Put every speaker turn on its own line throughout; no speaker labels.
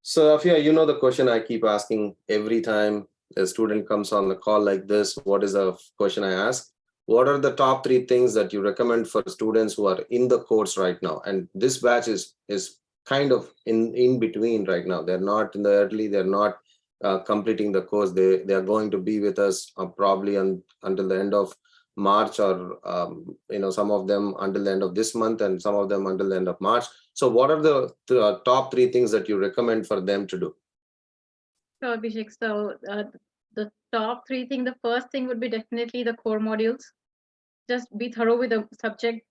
So Afia, you know the question I keep asking every time a student comes on the call like this. What is the question I ask? What are the top 3 things that you recommend for students who are in the course right now? And this batch is kind of in between right now. They're not in the early, they're not completing the course. They are going to be with us probably until the end of March, or some of them until the end of this month, and some of them until the end of March. So what are the top 3 things that you recommend for them to do?
So Abhishek, the top 3 things, the first thing would be definitely the core modules. Just be thorough with the subject.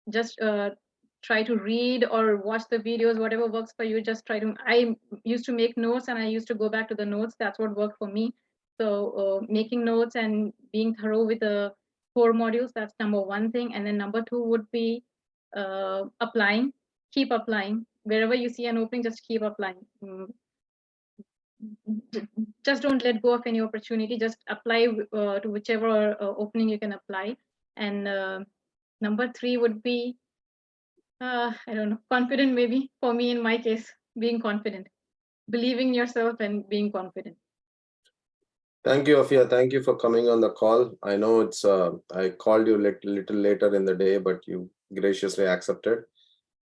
Just try to read or watch the videos, whatever works for you. Just try to, I used to make notes and I used to go back to the notes. That's what worked for me. So making notes and being thorough with the core modules, that's number 1 thing. And then number 2 would be applying. Keep applying. Wherever you see an opening, just keep applying. Just don't let go of any opportunity. Just apply to whichever opening you can apply. And number 3 would be, I don't know, confident maybe. For me, in my case, being confident, believing in yourself and being confident.
Thank you, Afia. Thank you for coming on the call. I know it's I called you little later in the day, but you graciously accepted.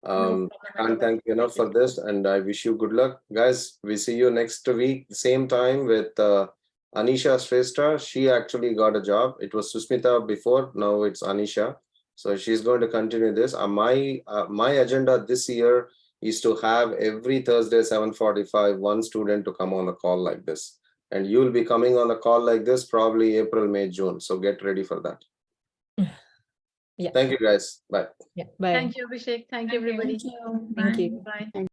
Can't thank you enough for this, and I wish you good luck, guys. We see you next week, same time, with Anisha Shrestha. She actually got a job. It was Susmita before, now it's Anisha. So she's going to continue this. My agenda this year is to have every Thursday 7:45 one student to come on a call like this, and you'll be coming on a call like this probably April, May, June. So get ready for that.
Yeah.
Thank you, guys. Bye.
Yeah. Bye.
Thank you, Abhishek. Thank you, everybody.
Thank you.
Bye.